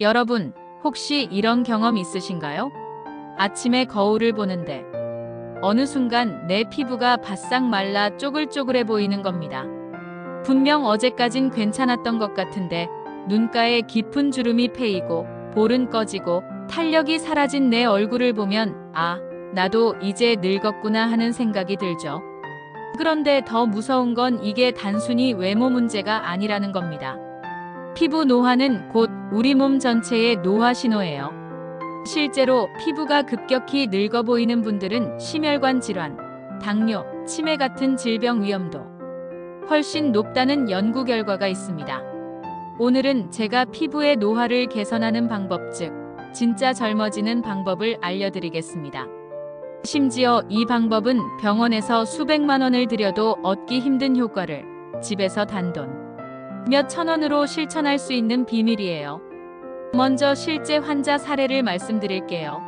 여러분, 혹시 이런 경험 있으신가요? 아침에 거울을 보는데 어느 순간 내 피부가 바싹 말라 쪼글쪼글해 보이는 겁니다. 분명 어제까진 괜찮았던 것 같은데 눈가에 깊은 주름이 패이고 볼은 꺼지고 탄력이 사라진 내 얼굴을 보면 아, 나도 이제 늙었구나 하는 생각이 들죠. 그런데 더 무서운 건 이게 단순히 외모 문제가 아니라는 겁니다. 피부 노화는 곧 우리 몸 전체의 노화 신호예요. 실제로 피부가 급격히 늙어 보이는 분들은 심혈관 질환, 당뇨, 치매 같은 질병 위험도 훨씬 높다는 연구 결과가 있습니다. 오늘은 제가 피부의 노화를 개선하는 방법, 즉 진짜 젊어지는 방법을 알려드리겠습니다. 심지어 이 방법은 병원에서 수백만 원을 들여도 얻기 힘든 효과를 집에서 단돈 몇 천 원으로 실천할 수 있는 비밀이에요. 먼저 실제 환자 사례를 말씀드릴게요.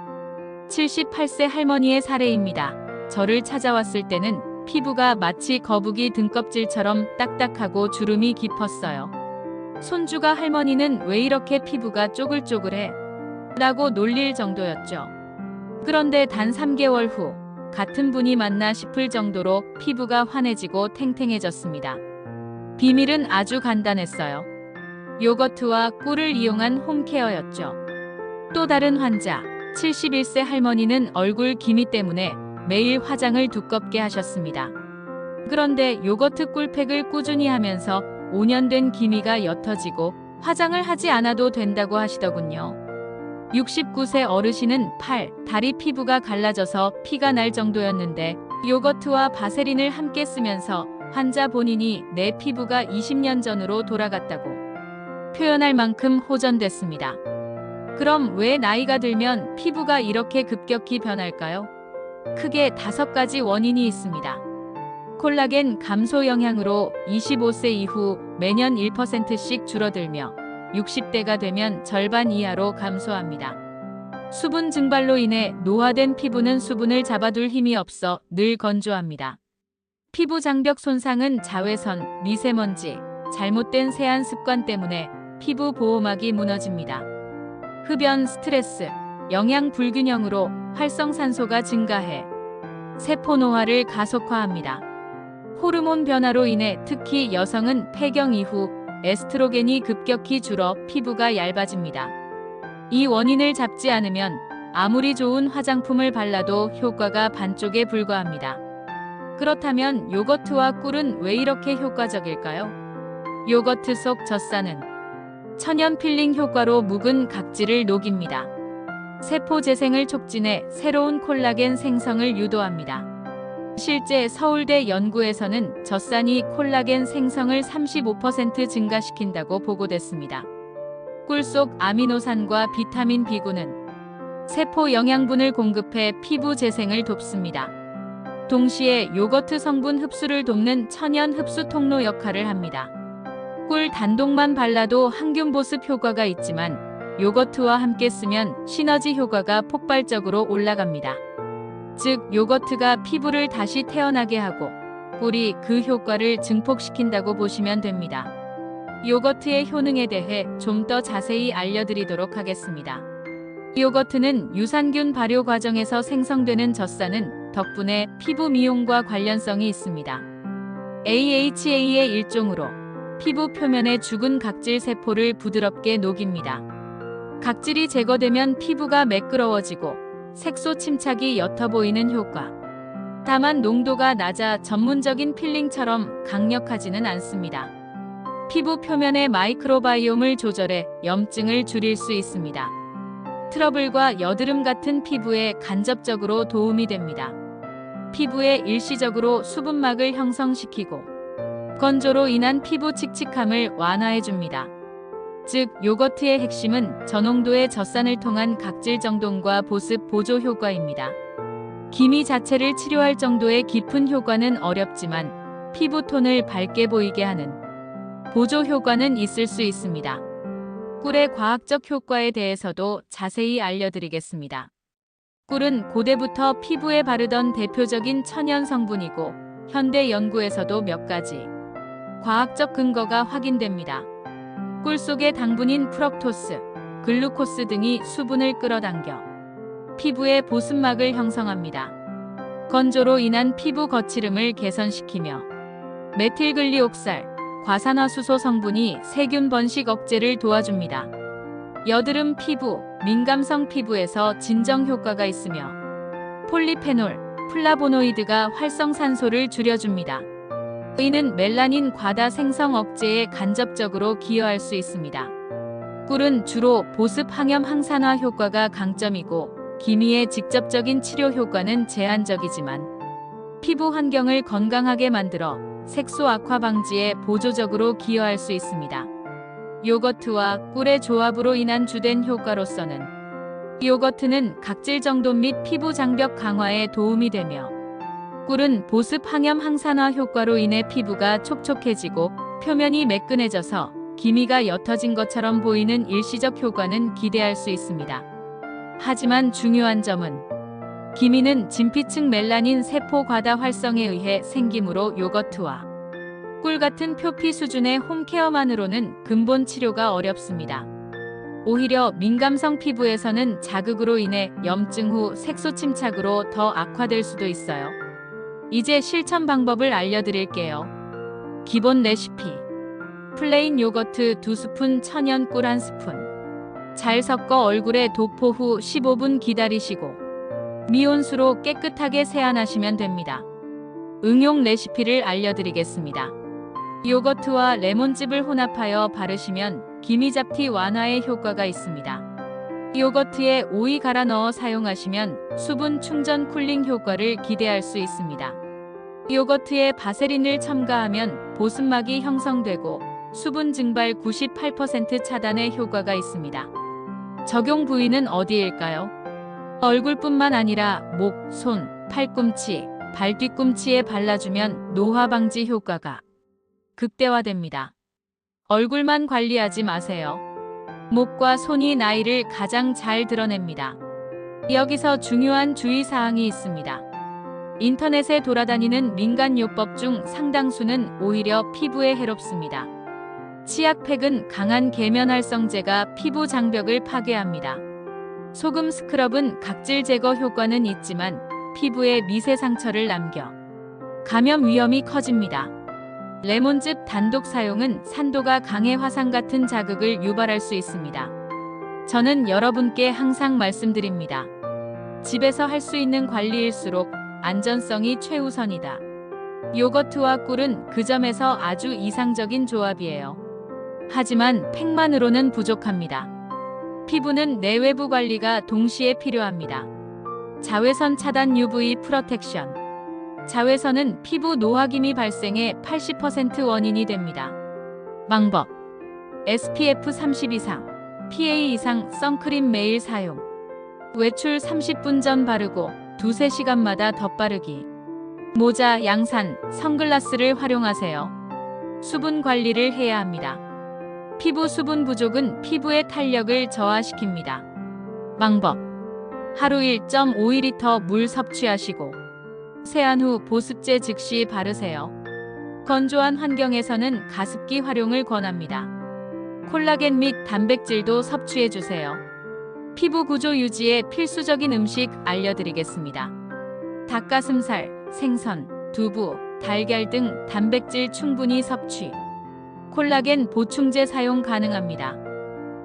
78세 할머니의 사례입니다. 저를 찾아왔을 때는 피부가 마치 거북이 등껍질처럼 딱딱하고 주름이 깊었어요. 손주가 할머니는 왜 이렇게 피부가 쪼글쪼글해? 라고 놀릴 정도였죠. 그런데 단 3개월 후 같은 분이 맞나 싶을 정도로 피부가 환해지고 탱탱해졌습니다. 비밀은 아주 간단했어요. 요거트와 꿀을 이용한 홈케어였죠. 또 다른 환자, 71세 할머니는 얼굴 기미 때문에 매일 화장을 두껍게 하셨습니다. 그런데 요거트 꿀팩을 꾸준히 하면서 5년 된 기미가 옅어지고 화장을 하지 않아도 된다고 하시더군요. 69세 어르신은 팔, 다리 피부가 갈라져서 피가 날 정도였는데 요거트와 바세린을 함께 쓰면서 환자 본인이 내 피부가 20년 전으로 돌아갔다고 표현할 만큼 호전됐습니다. 그럼 왜 나이가 들면 피부가 이렇게 급격히 변할까요? 크게 5가지 원인이 있습니다. 콜라겐 감소 영향으로 25세 이후 매년 1%씩 줄어들며 60대가 되면 절반 이하로 감소합니다. 수분 증발로 인해 노화된 피부는 수분을 잡아둘 힘이 없어 늘 건조합니다. 피부 장벽 손상은 자외선, 미세먼지, 잘못된 세안 습관 때문에 피부 보호막이 무너집니다. 흡연, 스트레스, 영양 불균형으로 활성산소가 증가해 세포 노화를 가속화합니다. 호르몬 변화로 인해 특히 여성은 폐경 이후 에스트로겐이 급격히 줄어 피부가 얇아집니다. 이 원인을 잡지 않으면 아무리 좋은 화장품을 발라도 효과가 반쪽에 불과합니다. 그렇다면 요거트와 꿀은 왜 이렇게 효과적일까요? 요거트 속 젖산은 천연 필링 효과로 묵은 각질을 녹입니다. 세포 재생을 촉진해 새로운 콜라겐 생성을 유도합니다. 실제 서울대 연구에서는 젖산이 콜라겐 생성을 35% 증가시킨다고 보고됐습니다. 꿀 속 아미노산과 비타민 B군은 세포 영양분을 공급해 피부 재생을 돕습니다. 동시에 요거트 성분 흡수를 돕는 천연 흡수 통로 역할을 합니다. 꿀 단독만 발라도 항균 보습 효과가 있지만 요거트와 함께 쓰면 시너지 효과가 폭발적으로 올라갑니다. 즉, 요거트가 피부를 다시 태어나게 하고 꿀이 그 효과를 증폭시킨다고 보시면 됩니다. 요거트의 효능에 대해 좀 더 자세히 알려드리도록 하겠습니다. 요거트는 유산균 발효 과정에서 생성되는 젖산은 덕분에 피부 미용과 관련성이 있습니다. AHA의 일종으로 피부 표면의 죽은 각질 세포를 부드럽게 녹입니다. 각질이 제거되면 피부가 매끄러워지고 색소 침착이 옅어 보이는 효과. 다만 농도가 낮아 전문적인 필링처럼 강력하지는 않습니다. 피부 표면의 마이크로바이옴을 조절해 염증을 줄일 수 있습니다. 트러블과 여드름 같은 피부에 간접적으로 도움이 됩니다. 피부에 일시적으로 수분막을 형성시키고 건조로 인한 피부 칙칙함을 완화해줍니다. 즉, 요거트의 핵심은 저농도의 젖산을 통한 각질 정돈과 보습 보조 효과입니다. 기미 자체를 치료할 정도의 깊은 효과는 어렵지만 피부톤을 밝게 보이게 하는 보조 효과는 있을 수 있습니다. 꿀의 과학적 효과에 대해서도 자세히 알려드리겠습니다. 꿀은 고대부터 피부에 바르던 대표적인 천연 성분이고 현대 연구에서도 몇 가지 과학적 근거가 확인됩니다. 꿀 속의 당분인 프럭토스, 글루코스 등이 수분을 끌어당겨 피부의 보습막을 형성합니다. 건조로 인한 피부 거칠음을 개선시키며 메틸글리옥살, 과산화수소 성분이 세균 번식 억제를 도와줍니다. 여드름 피부, 민감성 피부에서 진정 효과가 있으며 폴리페놀, 플라보노이드가 활성산소를 줄여줍니다. 이는 멜라닌 과다 생성 억제에 간접적으로 기여할 수 있습니다. 꿀은 주로 보습 항염 항산화 효과가 강점이고 기미의 직접적인 치료 효과는 제한적이지만 피부 환경을 건강하게 만들어 색소 악화 방지에 보조적으로 기여할 수 있습니다. 요거트와 꿀의 조합으로 인한 주된 효과로서는 요거트는 각질 정돈 및 피부 장벽 강화에 도움이 되며 꿀은 보습 항염 항산화 효과로 인해 피부가 촉촉해지고 표면이 매끈해져서 기미가 옅어진 것처럼 보이는 일시적 효과는 기대할 수 있습니다. 하지만 중요한 점은 기미는 진피층 멜라닌 세포 과다 활성에 의해 생기므로 요거트와 꿀 같은 표피 수준의 홈케어만으로는 근본 치료가 어렵습니다. 오히려 민감성 피부에서는 자극으로 인해 염증 후 색소 침착으로 더 악화될 수도 있어요. 이제 실천 방법을 알려드릴게요. 기본 레시피. 플레인 요거트 2스푼, 천연 꿀 1스푼. 잘 섞어 얼굴에 도포 후 15분 기다리시고 미온수로 깨끗하게 세안하시면 됩니다. 응용 레시피를 알려드리겠습니다. 요거트와 레몬즙을 혼합하여 바르시면 기미잡티 완화에 효과가 있습니다. 요거트에 오이 갈아 넣어 사용하시면 수분 충전 쿨링 효과를 기대할 수 있습니다. 요거트에 바세린을 첨가하면 보습막이 형성되고 수분 증발 98% 차단에 효과가 있습니다. 적용 부위는 어디일까요? 얼굴뿐만 아니라 목, 손, 팔꿈치, 발 뒤꿈치에 발라주면 노화 방지 효과가 극대화됩니다. 얼굴만 관리하지 마세요. 목과 손이 나이를 가장 잘 드러냅니다. 여기서 중요한 주의사항이 있습니다. 인터넷에 돌아다니는 민간요법 중 상당수는 오히려 피부에 해롭습니다. 치약팩은 강한 계면활성제가 피부 장벽을 파괴합니다. 소금 스크럽은 각질 제거 효과는 있지만 피부에 미세 상처를 남겨 감염 위험이 커집니다. 레몬즙 단독 사용은 산도가 강해 화상 같은 자극을 유발할 수 있습니다. 저는 여러분께 항상 말씀드립니다. 집에서 할 수 있는 관리일수록 안전성이 최우선이다. 요거트와 꿀은 그 점에서 아주 이상적인 조합이에요. 하지만 팩만으로는 부족합니다. 피부는 내외부 관리가 동시에 필요합니다. 자외선 차단 UV 프로텍션. 자외선은 피부 노화기미 발생의 80% 원인이 됩니다. 방법. SPF 30 이상, PA 이상 선크림 매일 사용. 외출 30분 전 바르고 2~3시간마다 덧바르기. 모자, 양산, 선글라스를 활용하세요. 수분 관리를 해야 합니다. 피부 수분 부족은 피부의 탄력을 저하시킵니다. 방법. 하루 1.5리터 물 섭취하시고 세안 후 보습제 즉시 바르세요. 건조한 환경에서는 가습기 활용을 권합니다. 콜라겐 및 단백질도 섭취해주세요. 피부 구조 유지에 필수적인 음식 알려드리겠습니다. 닭가슴살, 생선, 두부, 달걀 등 단백질 충분히 섭취. 콜라겐 보충제 사용 가능합니다.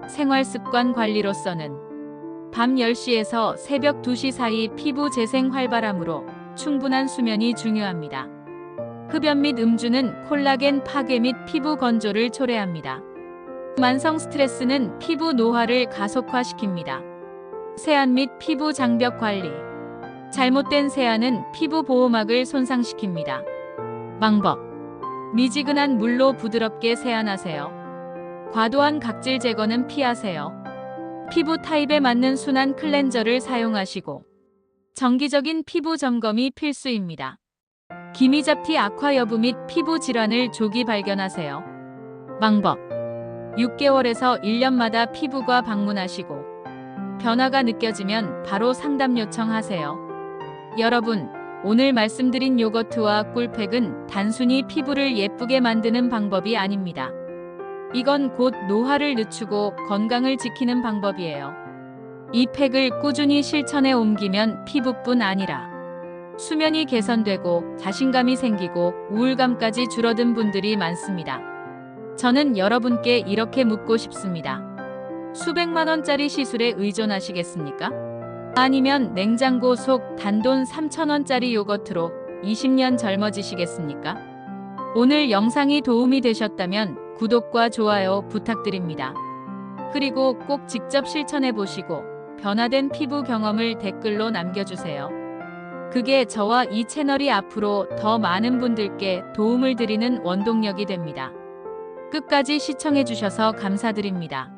생활습관 관리로서는 밤 10시에서 새벽 2시 사이 피부 재생 활발함으로 충분한 수면이 중요합니다. 흡연 및 음주는 콜라겐 파괴 및 피부 건조를 초래합니다. 만성 스트레스는 피부 노화를 가속화시킵니다. 세안 및 피부 장벽 관리. 잘못된 세안은 피부 보호막을 손상시킵니다. 방법. 미지근한 물로 부드럽게 세안하세요. 과도한 각질 제거는 피하세요. 피부 타입에 맞는 순한 클렌저를 사용하시고 정기적인 피부 점검이 필수입니다. 기미잡티 악화 여부 및 피부 질환을 조기 발견하세요. 방법. 6개월에서 1년마다 피부과 방문하시고 변화가 느껴지면 바로 상담 요청하세요. 여러분, 오늘 말씀드린 요거트와 꿀팩은 단순히 피부를 예쁘게 만드는 방법이 아닙니다. 이건 곧 노화를 늦추고 건강을 지키는 방법이에요. 이 팩을 꾸준히 실천해 옮기면 피부뿐 아니라 수면이 개선되고 자신감이 생기고 우울감까지 줄어든 분들이 많습니다. 저는 여러분께 이렇게 묻고 싶습니다. 수백만 원짜리 시술에 의존하시겠습니까? 아니면 냉장고 속 단돈 3,000원짜리 요거트로 20년 젊어지시겠습니까? 오늘 영상이 도움이 되셨다면 구독과 좋아요 부탁드립니다. 그리고 꼭 직접 실천해 보시고 변화된 피부 경험을 댓글로 남겨주세요. 그게 저와 이 채널이 앞으로 더 많은 분들께 도움을 드리는 원동력이 됩니다. 끝까지 시청해 주셔서 감사드립니다.